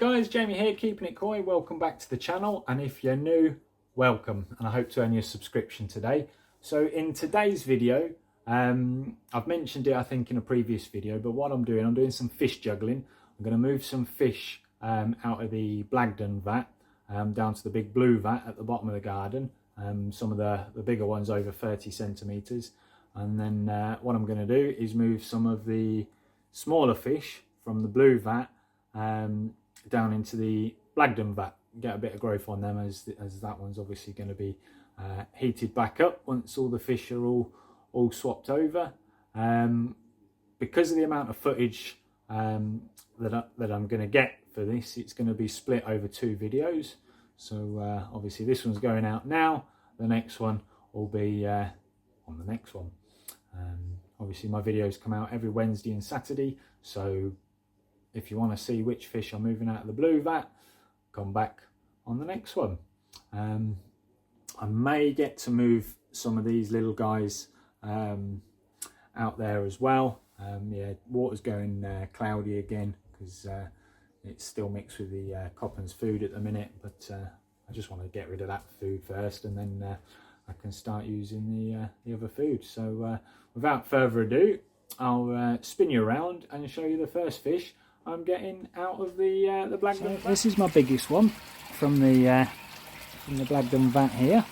guys, Jamie here, keeping it coy. Welcome back to the channel, and if you're new, welcome, and I hope to earn your subscription today. So in today's video, I've mentioned it I think in a previous video, but what I'm doing some fish juggling. I'm going to move some fish out of the Blagdon vat down to the big blue vat at the bottom of the garden. Some of the bigger ones over 30 centimetres, and then what I'm going to do is move some of the smaller fish from the blue vat down into the Blagdon vat, get a bit of growth on them, as that one's obviously going to be heated back up once all the fish are all swapped over. Because of the amount of footage that I'm going to get for this, it's going to be split over 2 videos. So obviously this one's going out now, the next one will be on the next one. Obviously my videos come out every Wednesday and Saturday, so if you want to see which fish I'm moving out of the blue vat, come back on the next one. I may get to move some of these little guys out there as well. Yeah, water's going cloudy again because it's still mixed with the Coppen's food at the minute, but I just want to get rid of that food first, and then I can start using the other food. So without further ado, I'll spin you around and show you the first fish I'm getting out of the Blagdon vat. This is my biggest one from the Blagdon vat here.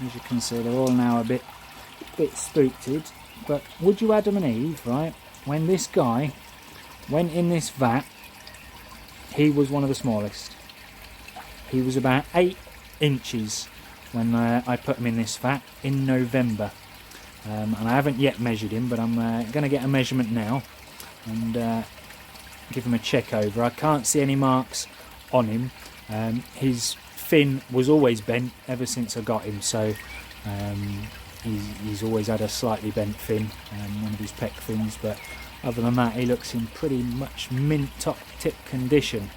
As you can see, they're all now a bit spooked. But would you Adam and Eve, right? When this guy went in this vat, he was one of the smallest. He was about 8 inches when I put him in this vat in November. And I haven't yet measured him, but I'm going to get a measurement now and give him a check over. I can't see any marks on him. His fin was always bent ever since I got him, so he's always had a slightly bent fin, one of his pec fins, but other than that he looks in pretty much mint top tip condition.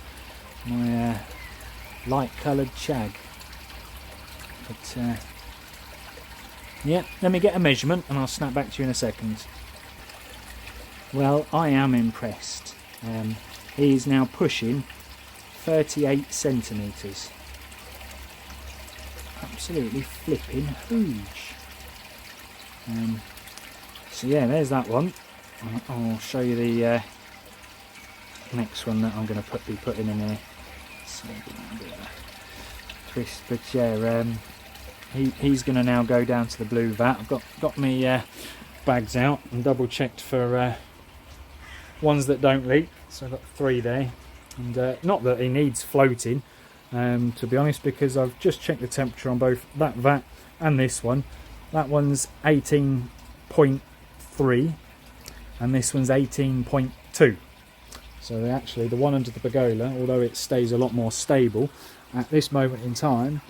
My light coloured shag. But yeah, let me get a measurement and I'll snap back to you in a second. Well, I am impressed. He's now pushing 38 centimetres. Absolutely flipping huge. So yeah, there's that one. I'll show you the next one that I'm going to be putting in there. So a bit of a twist, but yeah, he's going to now go down to the blue vat. I've got my bags out and double checked for ones that don't leak, so I've got 3 there, and not that he needs floating, to be honest, because I've just checked the temperature on both that vat and this one. That one's 18.3 and this one's 18.2, so actually the one under the pergola, although it stays a lot more stable at this moment in time,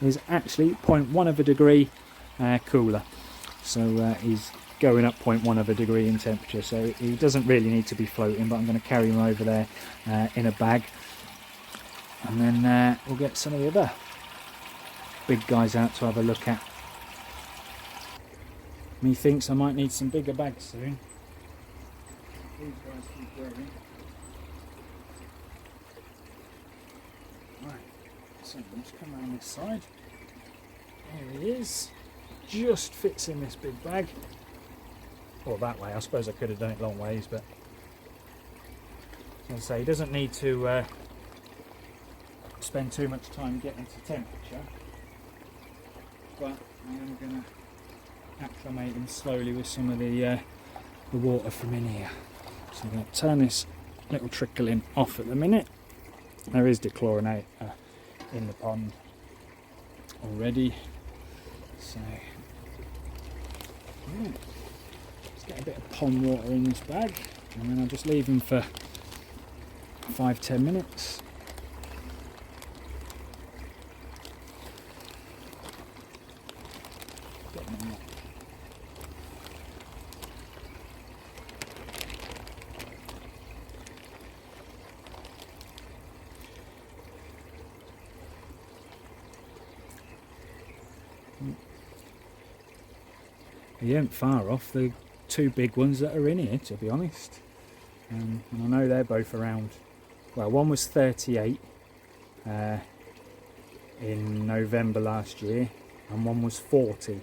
is actually 0.1 of a degree cooler. So he's going up 0.1 of a degree in temperature, so he doesn't really need to be floating, but I'm going to carry him over there in a bag, and then we'll get some of the other big guys out to have a look at. Methinks I might need some bigger bags soon. These guys keep growing. Right, so let's come around this side. There he is. Just fits in this big bag. Or that way. I suppose I could have done it long ways, but as I say, he doesn't need to spend too much time getting to temperature, but I am going to acclimate him slowly with some of the water from in here. So I'm going to turn this little trickling off at the minute. There is dechlorinator in the pond already, so yeah. Get a bit of pond water in this bag, and then I'll just leave him for 5-10 minutes. He ain't far off the 2 big ones that are in here, to be honest, and I know they're both around well, one was 38 in November last year, and one was 40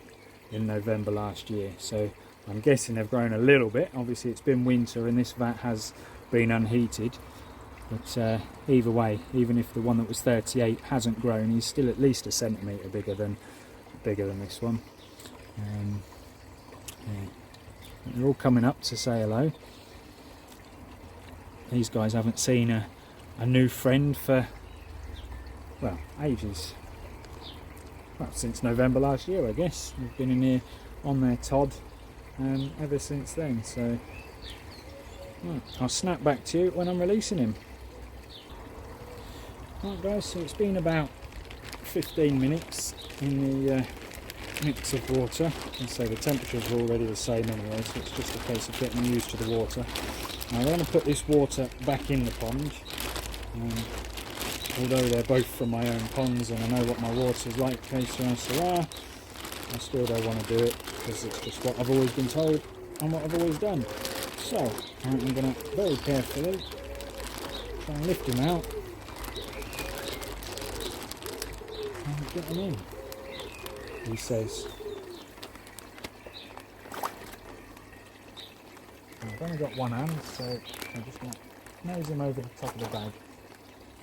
in November last year. So I'm guessing they've grown a little bit. Obviously it's been winter and this vat has been unheated, but either way, even if the one that was 38 hasn't grown, he's still at least a centimetre bigger than this one. Yeah. They're all coming up to say hello. These guys haven't seen a new friend for, well, ages. Well, since November last year, I guess. We've been in here on their Todd ever since then. So right, I'll snap back to you when I'm releasing him. Right guys, so it's been about 15 minutes in the mix of water, and so the temperatures are already the same anyway, so it's just a case of getting used to the water. Now I'm going to put this water back in the pond, although they're both from my own ponds and I know what my water's like, I still don't want to do it because it's just what I've always been told and what I've always done. So I'm going to very carefully try and lift him out and get him in, he says. I've only got one hand, so I'm just going to nose him over the top of the bag,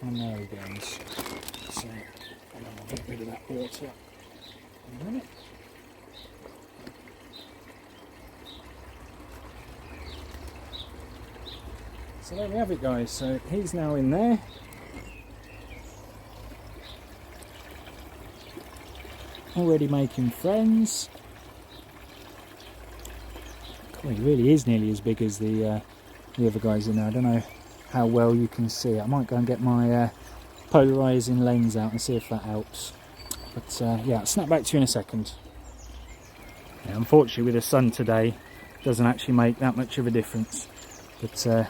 and there he goes. So I'll get rid of that water in a minute. So there we have it guys, so he's now in there. Already making friends. God, he really is nearly as big as the other guys in there. I don't know how well you can see it. I might go and get my polarizing lens out and see if that helps. But yeah, I'll snap back to you in a second. Yeah, unfortunately with the sun today, it doesn't actually make that much of a difference. But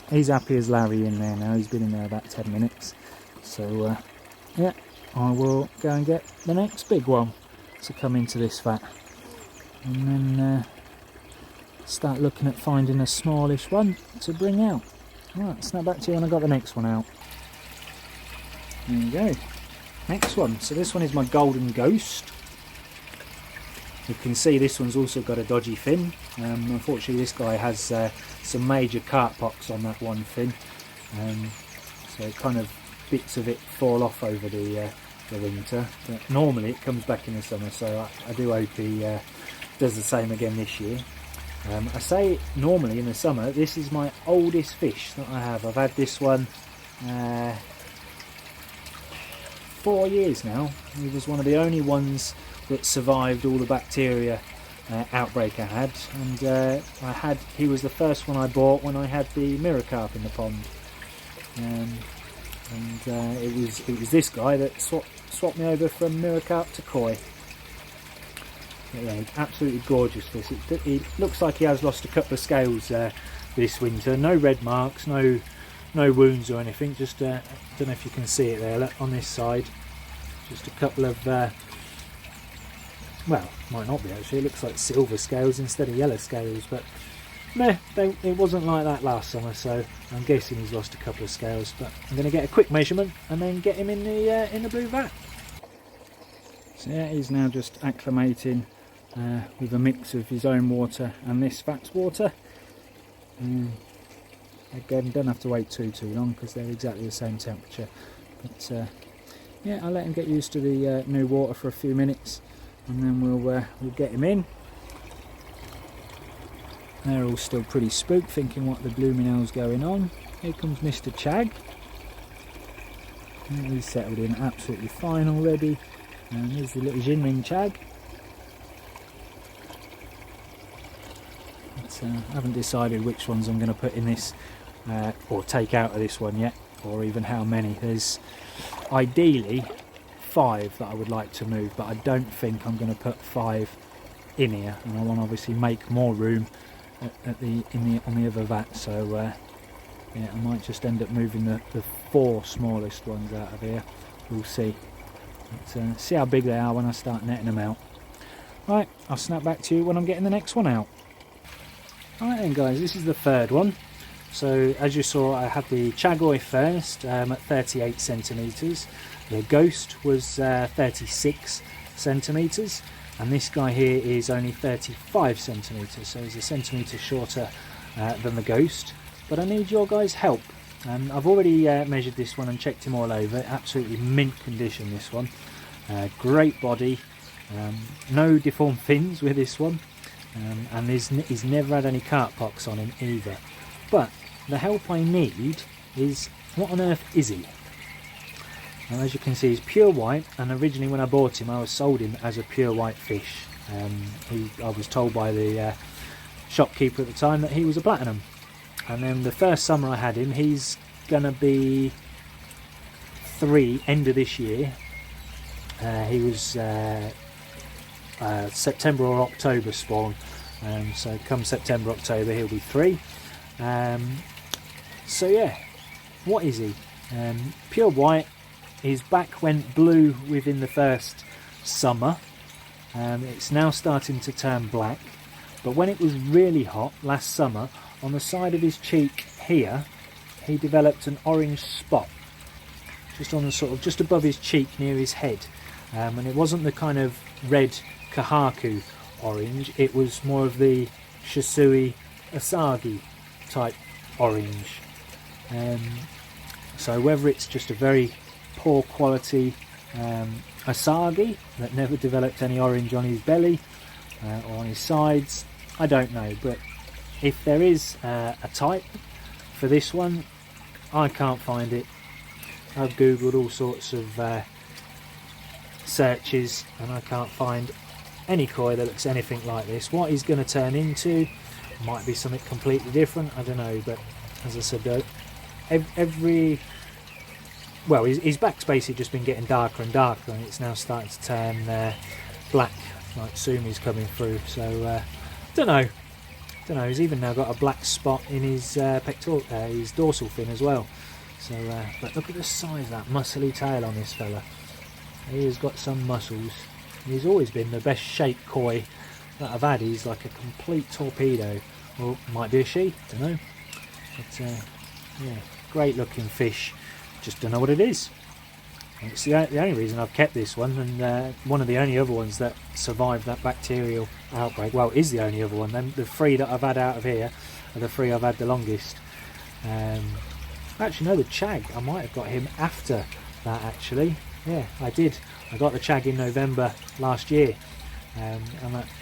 he's happy as Larry in there now. He's been in there about 10 minutes. So yeah, I will go and get the next big one to come into this vat. And then start looking at finding a smallish one to bring out. Right, snap back to you when I got the next one out. There you go. Next one. So this one is my golden ghost. You can see this one's also got a dodgy fin. Unfortunately this guy has some major carp pox on that one fin. So kind of bits of it fall off over the winter. But normally it comes back in the summer, so I do hope he does the same again this year. I say normally in the summer. This is my oldest fish that I have. I've had this one 4 years now. He was one of the only ones that survived all the bacteria outbreak I had, and he was the first one I bought when I had the mirror carp in the pond, it was this guy that swapped me over from mirror carp to koi. Yeah, absolutely gorgeous fish. It looks like he has lost a couple of scales this winter. No red marks, no wounds or anything. Just don't know if you can see it there. Look, on this side, just a couple of well, might not be actually. It looks like silver scales instead of yellow scales, but meh, it wasn't like that last summer. So I'm guessing he's lost a couple of scales. But I'm going to get a quick measurement and then get him in the blue vat. So yeah, he's now just acclimating with a mix of his own water and this vat's water. Again, don't have to wait too long because they're exactly the same temperature. But yeah, I'll let him get used to the new water for a few minutes, and then we'll get him in. They're all still pretty spooked, thinking what the blooming hell's going on. Here comes Mr. Chag. And he's settled in absolutely fine already. And here's the little Jinming Chag. But, I haven't decided which ones I'm going to put in this or take out of this one yet, or even how many. There's ideally 5 that I would like to move, but I don't think I'm going to put 5 in here, and I want to obviously make more room on the other vat. So yeah, I might just end up moving the 4 smallest ones out of here. We'll see. But, see how big they are when I start netting them out. Right, I'll snap back to you when I'm getting the next one out. Alright then guys, this is the third one. So as you saw, I had the Chagoi first at 38 centimetres. The Ghost was 36 centimetres, and this guy here is only 35 centimetres, so he's a centimetre shorter than the Ghost. But I need your guys' help. I've already measured this one and checked him all over. Absolutely mint condition, this one. Great body, no deformed fins with this one, and he's never had any cart pox on him either. But the help I need is, what on earth is he? Now, as you can see, he's pure white, and originally when I bought him I was sold him as a pure white fish. I was told by the shopkeeper at the time that he was a platinum, and then the first summer I had him, he's gonna be 3 end of this year. He was September or October spawn, so come September, October he'll be 3. So yeah, what is he? Pure white. His back went blue within the first summer. It's now starting to turn black, but when it was really hot last summer, on the side of his cheek here, he developed an orange spot just on the sort of just above his cheek near his head, and it wasn't the kind of red Kahaku orange, it was more of the Shisui Asagi type orange. So whether it's just a very poor quality Asagi that never developed any orange on his belly or on his sides, I don't know, but if there is a type for this one, I can't find it. I've googled all sorts of searches and I can't find any koi that looks anything like this. What he's going to turn into might be something completely different, I don't know, but as I said, well, his back's basically just been getting darker and darker, and it's now starting to turn black, like Sumi's coming through. So don't know. He's even now got a black spot in his his dorsal fin as well. So, but look at the size of that muscly tail on this fella. He has got some muscles. He's always been the best shaped koi that I've had. He's like a complete torpedo. Well, might be a she, don't know. But yeah, great looking fish. Just don't know what it is. And it's the only reason I've kept this one, and one of the only other ones that survived that bacterial outbreak. Well, is the only other one. Then the 3 that I've had out of here are the 3 I've had the longest. Actually, no, the Chag. I might have got him after that. Actually, yeah, I did. I got the Chag in November last year, and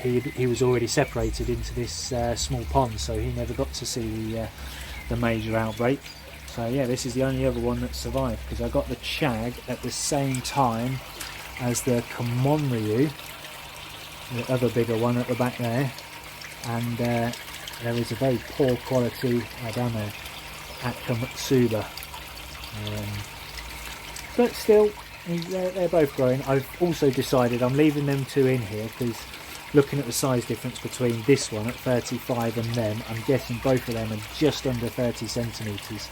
he was already separated into this small pond, so he never got to see the major outbreak. So yeah, this is the only other one that survived, because I got the Chag at the same time as the Komonryu, the other bigger one at the back there, and there is a very poor quality down there, Acclimation. But still, they're both growing. I've also decided I'm leaving them 2 in here, because looking at the size difference between this one at 35 and them, I'm guessing both of them are just under 30 centimetres.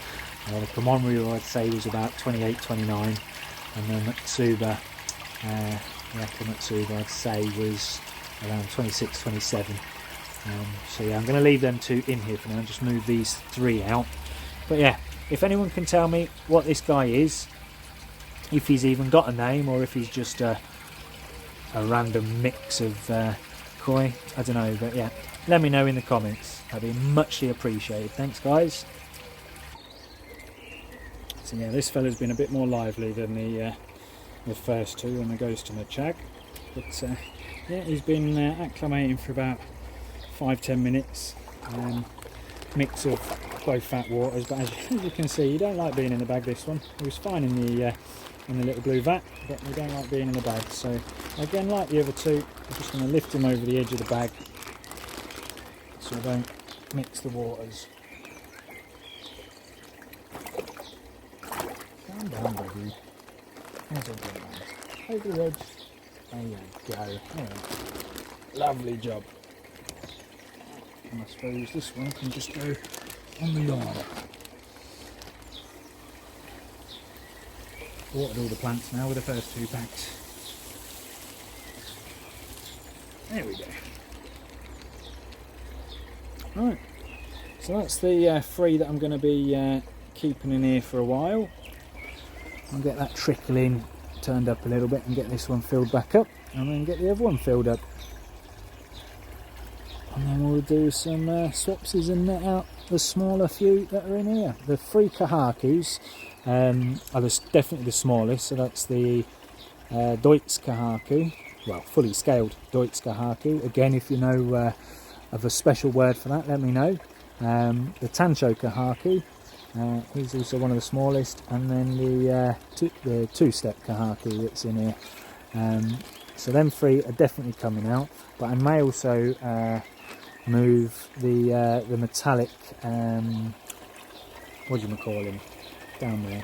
The Komonryu I'd say was about 28, 29, and then Matsuba, Matsuba I'd say was around 26, 27. So yeah, I'm going to leave them 2 in here for now and just move these 3 out. But yeah, if anyone can tell me what this guy is, if he's even got a name or if he's just a random mix of koi, I don't know, but yeah, let me know in the comments. That'd be muchly appreciated. Thanks guys. So yeah, this fella's been a bit more lively than the first 2 and the Ghost and the Chag, but yeah, he's been acclimating for about 5-10 minutes. Mix of both fat waters, but as you can see, you don't like being in the bag. This one, he was fine in the little blue vat, but we don't like being in the bag. So again, like the other 2, I'm just going to lift him over the edge of the bag so I don't mix the waters. Calm down, baby. There's a good one. Over the edge. There you go. Yeah. Lovely job. And I suppose this one can just go on the line. Watered all the plants now with the first 2 packs. There we go. Right. So that's the 3 that I'm going to be keeping in here for a while. I'll get that trickling turned up a little bit and get this one filled back up, and then get the other one filled up. And then we'll do some swapsies and net out the smaller few that are in here. The 3 kahakus are definitely the smallest, so that's the Deutz kahaku, well, fully scaled Deutz kahaku. Again, if you know of a special word for that, let me know. The Tancho kahaku, he's also one of the smallest, and then the two-step kahaku that's in here. So them 3 are definitely coming out, but I may also move the metallic, what do you call him, down there.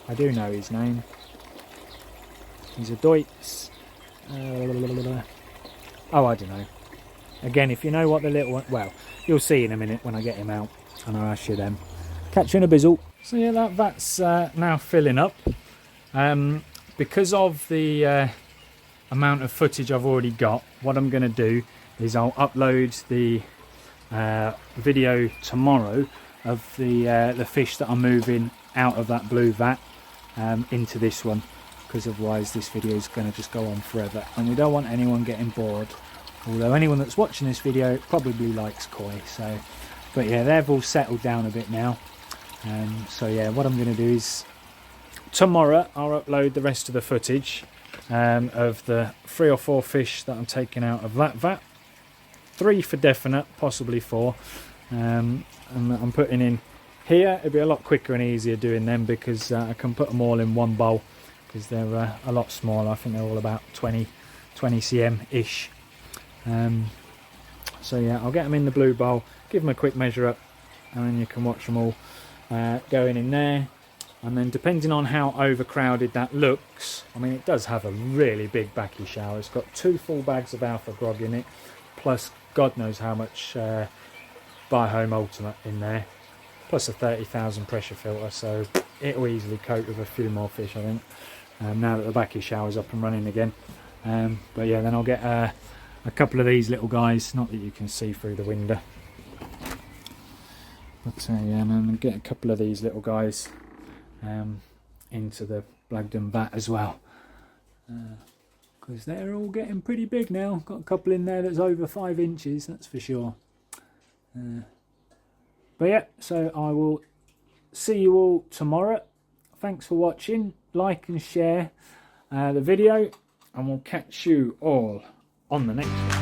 I do know his name. He's a Deutz. Oh, I don't know. Again, if you know what the little one, well, you'll see in a minute when I get him out, and I'll ask you then. Catch you in a bizzle. So yeah, that vat's now filling up. Because of the amount of footage I've already got, what I'm going to do is I'll upload the video tomorrow of the fish that I'm moving out of that blue vat into this one, because otherwise this video is going to just go on forever, and we don't want anyone getting bored. Although anyone that's watching this video probably likes koi, so, but yeah, they've all settled down a bit now. So yeah, what I'm going to do is tomorrow I'll upload the rest of the footage of the 3 or 4 fish that I'm taking out of that vat. 3 for definite, possibly 4. And I'm putting in here. It'll be a lot quicker and easier doing them because I can put them all in one bowl, because they're a lot smaller. I think they're all about 20 cm ish. So yeah, I'll get them in the blue bowl, give them a quick measure up, and then you can watch them all going in there. And then depending on how overcrowded that looks, I mean, it does have a really big backy shower. It's got 2 full bags of alpha grog in it, plus God knows how much Buy Home Ultimate in there, plus a 30,000 pressure filter, so it'll easily cope with a few more fish, I think, now that the backy shower's up and running again. But yeah, then I'll get a couple of these little guys, not that you can see through the window, but yeah, and then I'll get a couple of these little guys into the Blagdon vat as well, because they're all getting pretty big now. Got a couple in there that's over 5 inches, that's for sure. But yeah, so I will see you all tomorrow. Thanks for watching. Like and share the video, and we'll catch you all on the next one.